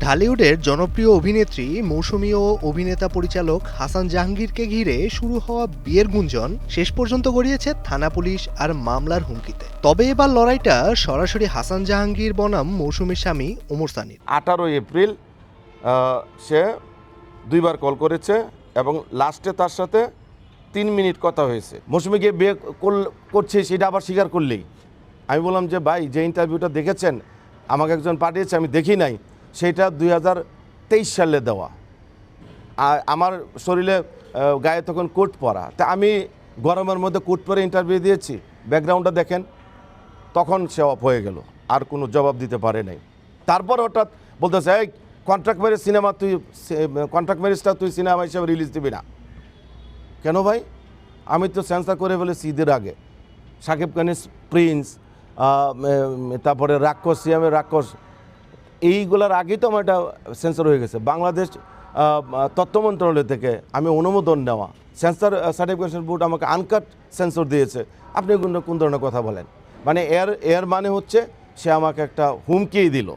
ঢালিউডের জনপ্রিয় অভিনেত্রী মৌসুমী ও অভিনেতা পরিচালক হাসান জাহাঙ্গীরকে ঘিরে শুরু হওয়া বিয়ের গুঞ্জন শেষ পর্যন্ত গড়িয়েছে থানা পুলিশ আর মামলার হুমকিতে। তবে এবার লড়াইটা সরাসরি হাসান জাহাঙ্গীর বনাম মৌসুমীর স্বামী ওমর সানির। 18 এপ্রিল সে 2বার কল করেছে এবং লাস্টে তার সাথে 3 মিনিট কথা হয়েছে। মৌসুমীকে বিয়ে করছে সেটা আবার স্বীকার করলেই আমি বললাম যে ভাই, যে ইন্টারভিউটা দেখেছেন আমাকে একজন পাঠিয়েছে, আমি দেখি নাই, সেটা 2023 সালে দেওয়া। আর আমার শরীরে গায়ে তখন কোট পরা, তা আমি গরমের মধ্যে কোট পরে ইন্টারভিউ দিয়েছি। ব্যাকগ্রাউন্ডটা দেখেন, তখন সে অফ হয়ে গেল, আর কোনো জবাব দিতে পারে নাই। তারপর হঠাৎ বলতেছে, এই কন্ট্রাক্ট ম্যারেজ সিনেমা তুই কন্ট্রাক্ট ম্যারেজটা তুই সিনেমা হিসেবে রিলিজ দিবি না কেন ভাই? আমি তো সেন্সার করে ফেলেছি ঈদের আগে। শাকিব খানের প্রিন্স, তারপরে রাক্ষস, সিয়ামের রাক্ষস, এইগুলোর আগেই তো আমার এটা সেন্সর হয়ে গেছে। বাংলাদেশ তথ্য মন্ত্রণালয় থেকে আমি অনুমোদন নেওয়া সেন্সর সার্টিফিকেশন বোর্ড আমাকে আনকাট সেন্সর দিয়েছে। আপনি কোন ধরনের কথা বলেন? মানে এর মানে হচ্ছে সে আমাকে একটা হুমকিই দিল।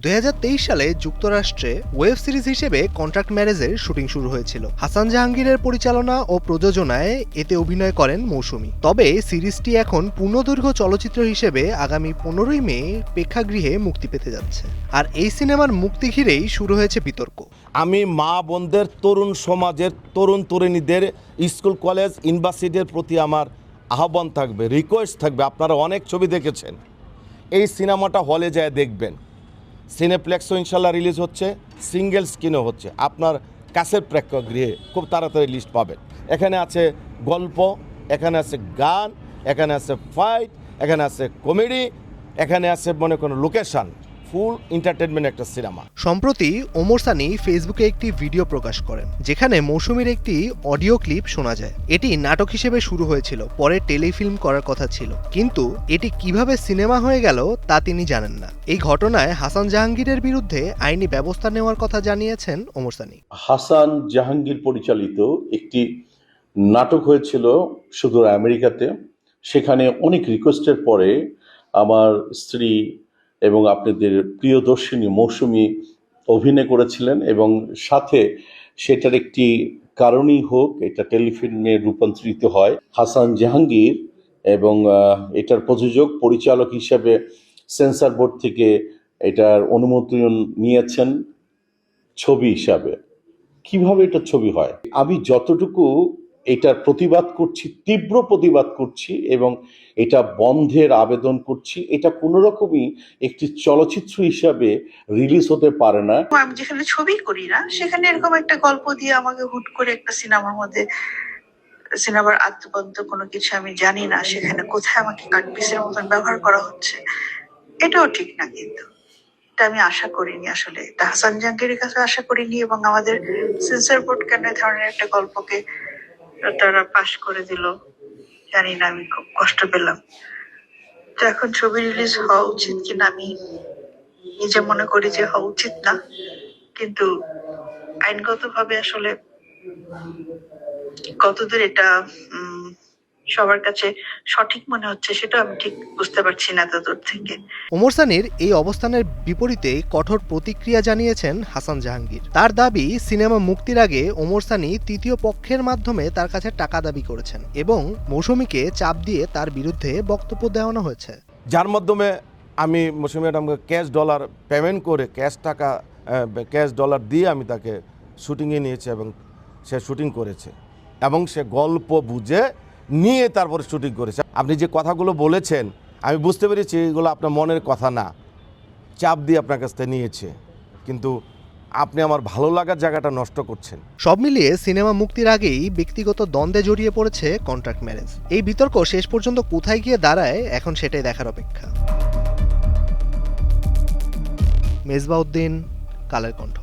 2023 সালে যুক্তরাষ্ট্রে ওয়েব সিরিজ হিসেবে কন্ট্রাক্ট ম্যারেজের শুটিং শুরু হয়েছিল। হাসান জাহাঙ্গীরের পরিচালনা ও প্রযোজনায় এতে অভিনয় করেন মৌসুমী। তবে সিরিজটি এখন পূর্ণদৈর্ঘ্য চলচ্চিত্র হিসেবে আগামী 15ই মে প্রেক্ষাগৃহে মুক্তি পেতে যাচ্ছে। আর এই সিনেমার মুক্তি ঘিরেই শুরু হয়েছে বিতর্ক। আমি মা বোনদের, তরুণ সমাজের তরুণ তরুণীদের, স্কুল কলেজ ইউনিভার্সিটির প্রতি আমার আহ্বান থাকবে, রিকোয়েস্ট থাকবে। আপনারা অনেক ছবি দেখেছেন, এই সিনেমাটা হলে যায় দেখবেন। সিনেপ্লেক্সও ইনশাল্লাহ রিলিজ হচ্ছে, সিঙ্গেল স্ক্রিনও হচ্ছে। আপনার কাছের প্রেক্ষাগৃহে খুব তাড়াতাড়ি লিস্ট পাবেন। এখানে আছে গল্প, এখানে আছে গান, এখানে আছে ফাইট, এখানে আছে কমেডি, এখানে আছে মনে কোনো লোকেশন, ফুল এন্টারটেনমেন্ট একটা সিনেমা। সম্প্রতি ওমর সানি ফেসবুকে একটি ভিডিও প্রকাশ করেন, যেখানে মৌসুমীর একটি অডিও ক্লিপ শোনা যায়। এটি নাটক হিসেবে শুরু হয়েছিল, পরে টেলিফিল্ম করার কথা ছিল, কিন্তু এটি কিভাবে সিনেমা হয়ে গেল তা তিনি জানেন না। এই ঘটনায় হাসান জাহাঙ্গীরের বিরুদ্ধে আইনি ব্যবস্থা নেওয়ার কথা জানিয়েছেন ওমর সানি। হাসান জাহাঙ্গীর পরিচালিত একটি নাটক হয়েছিল সুদূর আমেরিকাতে। সেখানে অনেক রিকোয়েস্টের পরে আমার স্ত্রী এবং আপনাদের প্রিয়দর্শিনী মৌসুমী অভিনয় করেছিলেন, এবং সাথে সেটার একটি কারণই হোক এটা টেলিফিল্মে রূপান্তরিত হয়। হাসান জাহাঙ্গীর এবং এটার প্রযোজক পরিচালক হিসেবে সেন্সর বোর্ড থেকে এটার অনুমোদন নিয়েছেন ছবি হিসাবে। কিভাবে এটা ছবি হয়, আমি যতটুকু এটার প্রতিবাদ করছি, তীব্র প্রতিবাদ করছি এবং এটা বন্ধের আবেদন করছি। এটা কোনো রকমই একটি চলচ্চিত্র হিসাবে রিলিজ হতে পারে না। আমি যেখানে ছবি করি না সেখানে এরকম একটা গল্প দিয়ে আমাকে হুট করে একটা সিনেমার মধ্যে, সিনেমার আদ্যপন্ত কোনো কিছু আমি জানি না, সেখানে কোথায় আমাকে কাটপিসের মতন ব্যবহার করা হচ্ছে, এটাও ঠিক না। কিন্তু এটা আমি আশা করিনি, আসলে এটা হাসান জাহাঙ্গীরের কাছে আশা করিনি, এবং আমাদের সেন্সর বোর্ড কেন এই ধরনের একটা গল্পকে তারা পাশ করে দিল জানি না, আমি খুব কষ্ট পেলাম। তো এখন ছবি রিলিজ হওয়া উচিত কিনা আমি নিজে মনে করি যে হওয়া উচিত না, কিন্তু আইনগতভাবে আসলে কতদূর এটা সবার কাছে সঠিক মনে হচ্ছে সেটা আমি ঠিক বুঝতে পারছি না এতদূর থেকে। ওমর সানির এই অবস্থানের বিপরীতে কঠোর প্রতিক্রিয়া জানিয়েছেন হাসান জাহাঙ্গীর। তার দাবি, সিনেমা মুক্তির আগে ওমর সানি তৃতীয় পক্ষের মাধ্যমে তার কাছে টাকা দাবি করেছেন এবং মৌসুমীকে চাপ দিয়ে তার বিরুদ্ধে বক্তব্য দেওয়ানো হয়েছে, যার মাধ্যমে আমি মৌসুমী ম্যাডামকে ক্যাশ ডলার পেমেন্ট করে, ক্যাশ ডলার দিয়ে আমি তাকে শুটিংয়ে নিয়েছি এবং সে শুটিং করেছে এবং সে গল্প বুঝে নিয়ে তারপরে শুটিং করেছে। আপনি যে কথাগুলো বলেছেন আমি বুঝতে পেরেছি এগুলো আপনার মনের কথা না, চাপ দিয়ে আপনার কাছ থেকে নিয়েছে, কিন্তু আপনি আমার ভালো লাগার জায়গাটা নষ্ট করছেন। সব মিলিয়ে সিনেমা মুক্তির আগেই ব্যক্তিগত দ্বন্দ্বে জড়িয়ে পড়েছে কন্ট্রাক্ট ম্যারেজ। এই বিতর্ক শেষ পর্যন্ত কোথায় গিয়ে দাঁড়ায় এখন সেটাই দেখার অপেক্ষা। মেজবাউদ্দিন, কালের কণ্ঠ।